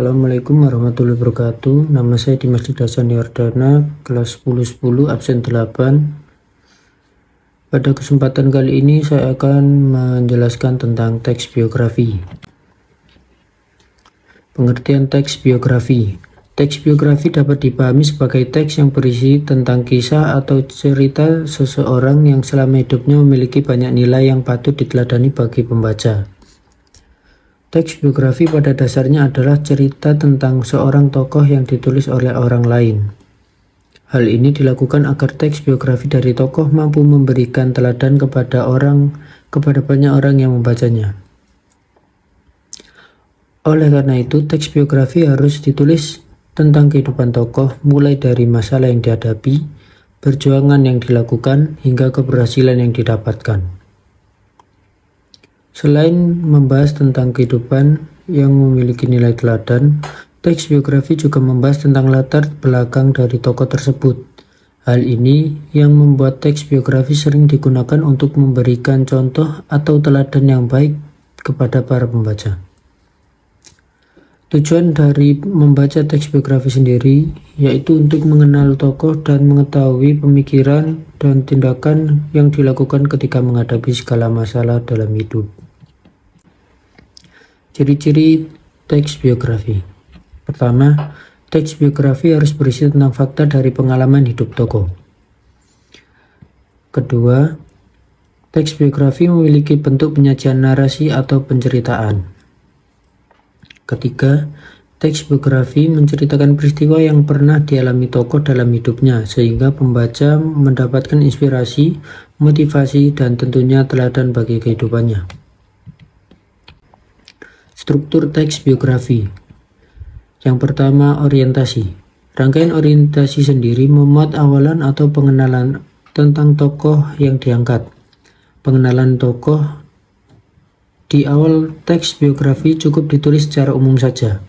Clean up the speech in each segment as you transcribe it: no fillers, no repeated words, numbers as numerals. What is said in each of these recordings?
Assalamualaikum warahmatullahi wabarakatuh. Nama saya Dimas Didasani Wardana, kelas 10 absen 8. Pada kesempatan kali ini saya akan menjelaskan tentang teks biografi. Pengertian teks biografi. Teks biografi dapat dipahami sebagai teks yang berisi tentang kisah atau cerita seseorang yang selama hidupnya memiliki banyak nilai yang patut diteladani bagi pembaca. Teks biografi pada dasarnya adalah cerita tentang seorang tokoh yang ditulis oleh orang lain. Hal ini dilakukan agar teks biografi dari tokoh mampu memberikan teladan kepada banyak orang yang membacanya. Oleh karena itu, teks biografi harus ditulis tentang kehidupan tokoh, mulai dari masalah yang dihadapi, perjuangan yang dilakukan, hingga keberhasilan yang didapatkan. Selain membahas tentang kehidupan yang memiliki nilai teladan, teks biografi juga membahas tentang latar belakang dari tokoh tersebut. Hal ini yang membuat teks biografi sering digunakan untuk memberikan contoh atau teladan yang baik kepada para pembaca. Tujuan dari membaca teks biografi sendiri yaitu untuk mengenal tokoh dan mengetahui pemikiran dan tindakan yang dilakukan ketika menghadapi segala masalah dalam hidup. Ciri-ciri teks biografi. Pertama, teks biografi harus berisi tentang fakta dari pengalaman hidup tokoh. Kedua, teks biografi memiliki bentuk penyajian narasi atau penceritaan. Ketiga, teks biografi menceritakan peristiwa yang pernah dialami tokoh dalam hidupnya, sehingga pembaca mendapatkan inspirasi, motivasi, dan tentunya teladan bagi kehidupannya. Struktur teks biografi. Yang pertama, orientasi. Rangkaian orientasi sendiri memuat awalan atau pengenalan tentang tokoh yang diangkat. Pengenalan tokoh di awal teks biografi cukup ditulis secara umum saja.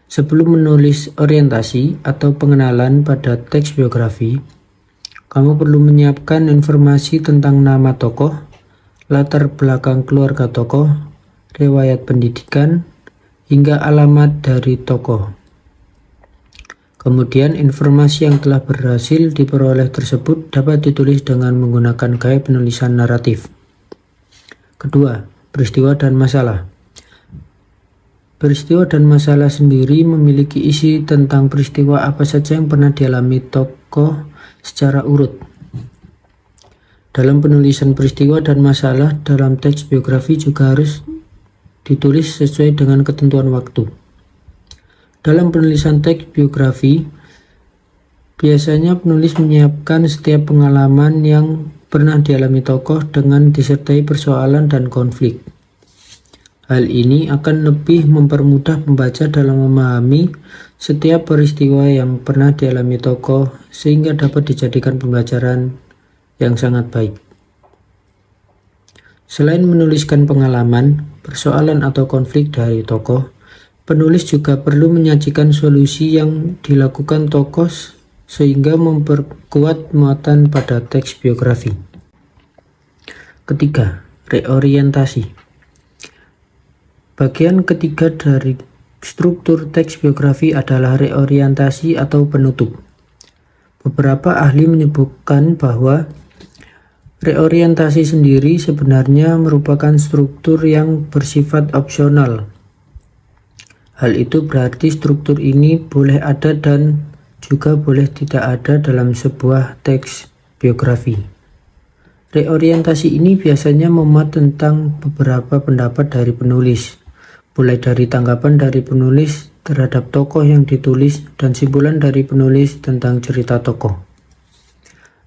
Sebelum menulis orientasi atau pengenalan pada teks biografi, kamu perlu menyiapkan informasi tentang nama tokoh, latar belakang keluarga tokoh, riwayat pendidikan, hingga alamat dari tokoh. Kemudian informasi yang telah berhasil diperoleh tersebut dapat ditulis dengan menggunakan gaya penulisan naratif. Kedua, peristiwa dan masalah. Peristiwa dan masalah sendiri memiliki isi tentang peristiwa apa saja yang pernah dialami tokoh secara urut. Dalam penulisan peristiwa dan masalah dalam teks biografi juga harus ditulis sesuai dengan ketentuan waktu. Dalam penulisan teks biografi, biasanya penulis menyiapkan setiap pengalaman yang pernah dialami tokoh dengan disertai persoalan dan konflik. Hal ini akan lebih mempermudah pembaca dalam memahami setiap peristiwa yang pernah dialami tokoh sehingga dapat dijadikan pembelajaran yang sangat baik. Selain menuliskan pengalaman, persoalan atau konflik dari tokoh, penulis juga perlu menyajikan solusi yang dilakukan tokoh sehingga memperkuat muatan pada teks biografi. Ketiga, reorientasi. Bagian ketiga dari struktur teks biografi adalah reorientasi atau penutup. Beberapa ahli menyebutkan bahwa reorientasi sendiri sebenarnya merupakan struktur yang bersifat opsional. Hal itu berarti struktur ini boleh ada dan juga boleh tidak ada dalam sebuah teks biografi. Reorientasi ini biasanya memuat tentang beberapa pendapat dari penulis, mulai dari tanggapan dari penulis terhadap tokoh yang ditulis dan simpulan dari penulis tentang cerita tokoh.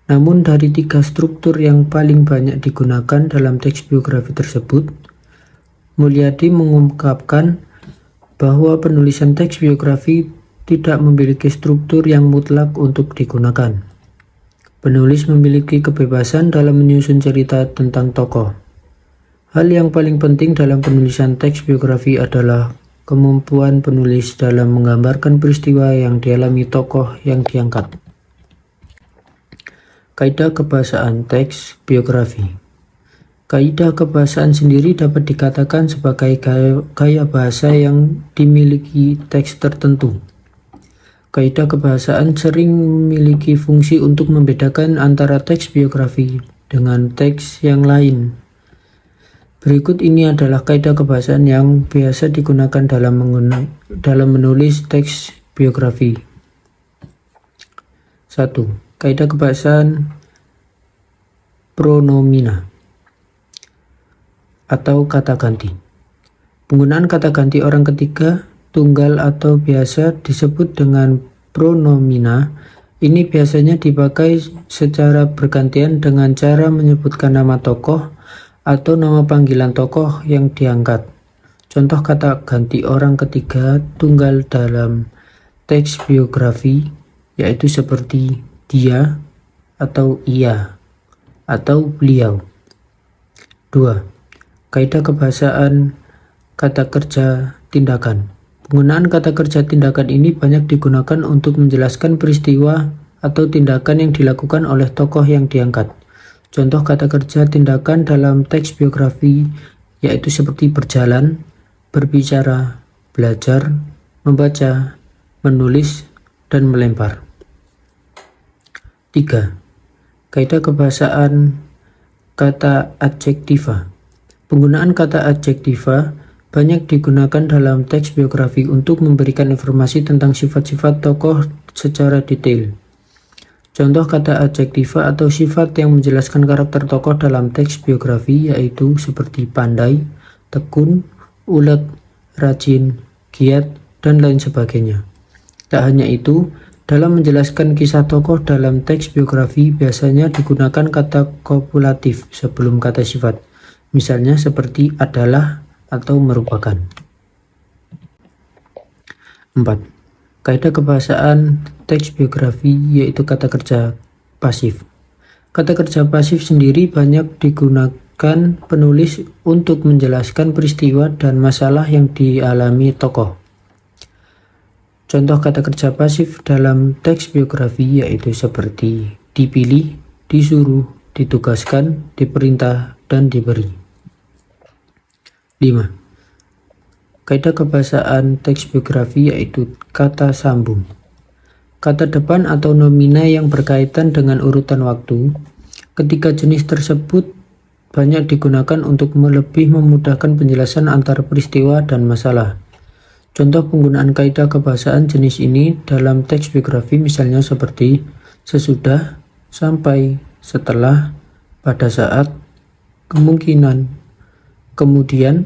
Namun dari tiga struktur yang paling banyak digunakan dalam teks biografi tersebut, Mulyadi mengungkapkan bahwa penulisan teks biografi tidak memiliki struktur yang mutlak untuk digunakan. Penulis memiliki kebebasan dalam menyusun cerita tentang tokoh. Hal yang paling penting dalam penulisan teks biografi adalah kemampuan penulis dalam menggambarkan peristiwa yang dialami tokoh yang diangkat. Kaidah kebahasaan teks biografi. Kaidah kebahasaan sendiri dapat dikatakan sebagai gaya bahasa yang dimiliki teks tertentu. Kaidah kebahasaan sering memiliki fungsi untuk membedakan antara teks biografi dengan teks yang lain. Berikut ini adalah kaidah kebahasaan yang biasa digunakan dalam menulis teks biografi. 1. Kaidah kebahasaan pronomina atau kata ganti. Penggunaan kata ganti orang ketiga, tunggal atau biasa disebut dengan pronomina. Ini biasanya dipakai secara bergantian dengan cara menyebutkan nama tokoh atau nama panggilan tokoh yang diangkat. Contoh kata ganti orang ketiga tunggal dalam teks biografi yaitu seperti dia atau ia atau beliau. 2. Kaidah kebahasaan kata kerja tindakan. Penggunaan kata kerja tindakan ini banyak digunakan untuk menjelaskan peristiwa atau tindakan yang dilakukan oleh tokoh yang diangkat. Contoh kata kerja tindakan dalam teks biografi yaitu seperti berjalan, berbicara, belajar, membaca, menulis, dan melempar. 3. Kaidah kebahasaan kata adjektiva. Penggunaan kata adjektiva banyak digunakan dalam teks biografi untuk memberikan informasi tentang sifat-sifat tokoh secara detail. Contoh kata adjektiva atau sifat yang menjelaskan karakter tokoh dalam teks biografi yaitu seperti pandai, tekun, ulet, rajin, giat, dan lain sebagainya. Tak hanya itu, dalam menjelaskan kisah tokoh dalam teks biografi biasanya digunakan kata kopulatif sebelum kata sifat. Misalnya seperti adalah atau merupakan. 4. Kaidah kebahasaan teks biografi yaitu kata kerja pasif. Kata kerja pasif sendiri banyak digunakan penulis untuk menjelaskan peristiwa dan masalah yang dialami tokoh. Contoh kata kerja pasif dalam teks biografi yaitu seperti dipilih, disuruh, ditugaskan, diperintah, dan diberi. 5. Kaidah kebahasaan teks biografi yaitu kata sambung. Kata depan atau nomina yang berkaitan dengan urutan waktu. Ketiga jenis tersebut banyak digunakan untuk lebih memudahkan penjelasan antara peristiwa dan masalah. Contoh penggunaan kaidah kebahasaan jenis ini dalam teks biografi misalnya seperti sesudah, sampai, setelah, pada saat, kemungkinan, kemudian,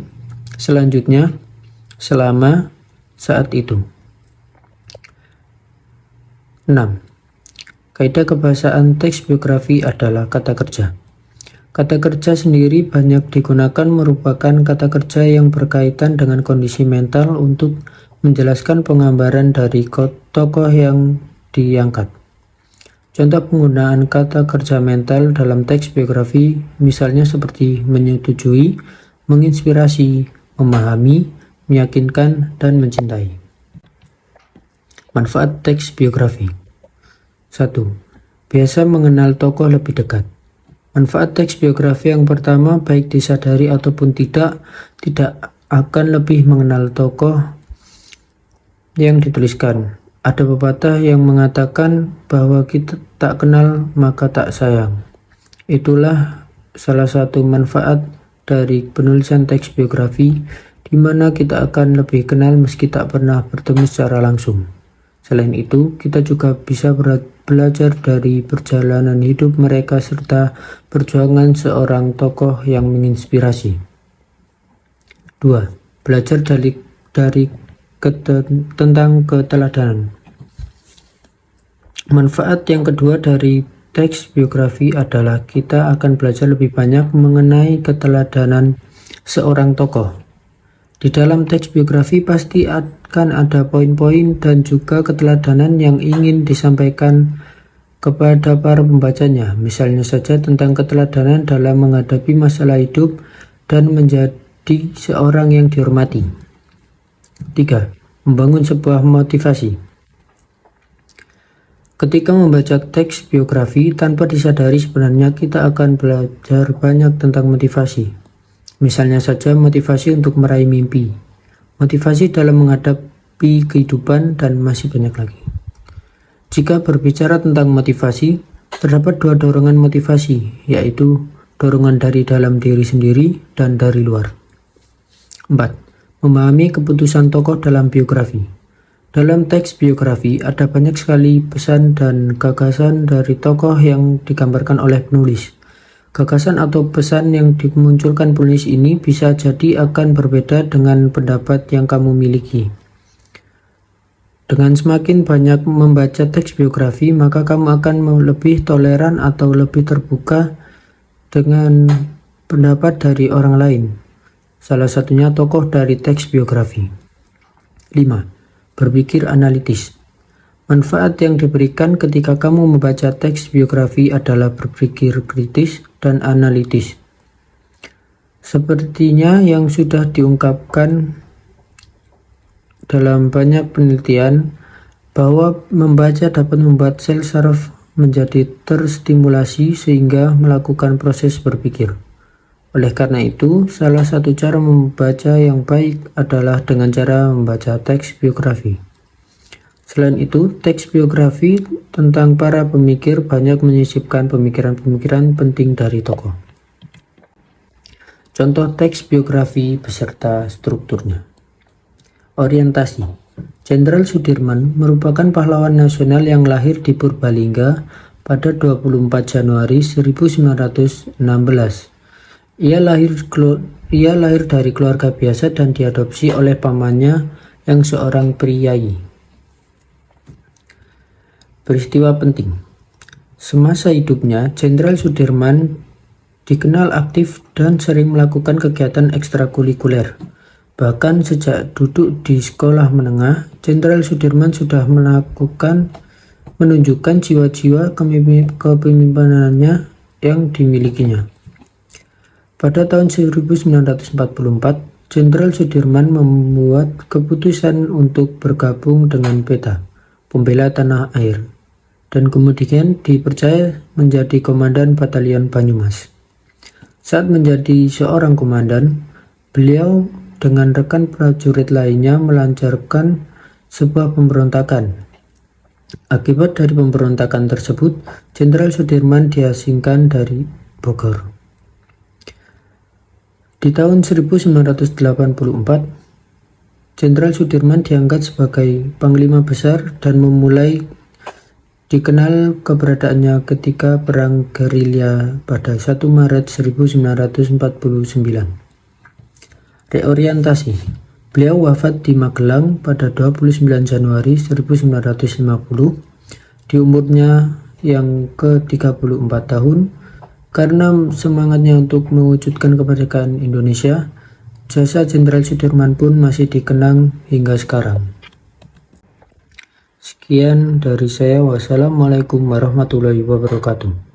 selanjutnya, selama, saat itu. 6. Kaidah kebahasaan teks biografi adalah kata kerja. Kata kerja sendiri banyak digunakan merupakan kata kerja yang berkaitan dengan kondisi mental untuk menjelaskan penggambaran dari tokoh yang diangkat. Contoh penggunaan kata kerja mental dalam teks biografi misalnya seperti menyetujui, menginspirasi, memahami, meyakinkan, dan mencintai. Manfaat teks biografi. 1. Biasa mengenal tokoh lebih dekat. Manfaat teks biografi yang pertama, baik disadari ataupun tidak akan lebih mengenal tokoh yang dituliskan. Ada pepatah yang mengatakan bahwa kita tak kenal maka tak sayang. Itulah salah satu manfaat dari penulisan teks biografi, di mana kita akan lebih kenal meski tak pernah bertemu secara langsung. Selain itu, kita juga bisa belajar dari perjalanan hidup mereka serta perjuangan seorang tokoh yang menginspirasi. 2. Belajar tentang keteladanan. Manfaat yang kedua dari teks biografi adalah kita akan belajar lebih banyak mengenai keteladanan seorang tokoh. Di dalam teks biografi pasti akan ada poin-poin dan juga keteladanan yang ingin disampaikan kepada para pembacanya. Misalnya saja tentang keteladanan dalam menghadapi masalah hidup dan menjadi seorang yang dihormati. 3. Membangun sebuah motivasi. Ketika membaca teks biografi, tanpa disadari sebenarnya kita akan belajar banyak tentang motivasi. Misalnya saja motivasi untuk meraih mimpi, motivasi dalam menghadapi kehidupan, dan masih banyak lagi. Jika berbicara tentang motivasi, terdapat dua dorongan motivasi, yaitu dorongan dari dalam diri sendiri dan dari luar. 4. Memahami keputusan tokoh dalam biografi. Dalam teks biografi ada banyak sekali pesan dan gagasan dari tokoh yang digambarkan oleh penulis. Gagasan atau pesan yang dimunculkan penulis ini bisa jadi akan berbeda dengan pendapat yang kamu miliki. Dengan semakin banyak membaca teks biografi, maka kamu akan lebih toleran atau lebih terbuka dengan pendapat dari orang lain. Salah satunya tokoh dari teks biografi. 5. Berpikir analitis. Manfaat yang diberikan ketika kamu membaca teks biografi adalah berpikir kritis dan analitis. Sepertinya yang sudah diungkapkan dalam banyak penelitian, bahwa membaca dapat membuat sel saraf menjadi terstimulasi sehingga melakukan proses berpikir. Oleh karena itu, salah satu cara membaca yang baik adalah dengan cara membaca teks biografi. Selain itu, teks biografi tentang para pemikir banyak menyisipkan pemikiran-pemikiran penting dari tokoh. Contoh teks biografi beserta strukturnya. Orientasi. Jenderal Sudirman merupakan pahlawan nasional yang lahir di Purbalingga pada 24 Januari 1916. Ia lahir dari keluarga biasa dan diadopsi oleh pamannya yang seorang priai. Peristiwa penting. Semasa hidupnya, Jenderal Sudirman dikenal aktif dan sering melakukan kegiatan ekstrakurikuler. Bahkan sejak duduk di sekolah menengah, Jenderal Sudirman sudah menunjukkan jiwa-jiwa kepemimpinannya yang dimilikinya. Pada tahun 1944, Jenderal Sudirman membuat keputusan untuk bergabung dengan PETA, Pembela Tanah Air, dan kemudian dipercaya menjadi komandan Batalion Banyumas. Saat menjadi seorang komandan, beliau dengan rekan prajurit lainnya melancarkan sebuah pemberontakan. Akibat dari pemberontakan tersebut, Jenderal Sudirman diasingkan dari Bogor. Di tahun 1984, Jenderal Sudirman diangkat sebagai Panglima Besar dan memulai dikenal keberadaannya ketika Perang Gerilya pada 1 Maret 1949. Reorientasi. Beliau wafat di Magelang pada 29 Januari 1950 di umurnya yang ke-34 tahun. Karena semangatnya untuk mewujudkan kemerdekaan Indonesia, jasa Jenderal Sudirman pun masih dikenang hingga sekarang. Sekian dari saya. Wassalamualaikum warahmatullahi wabarakatuh.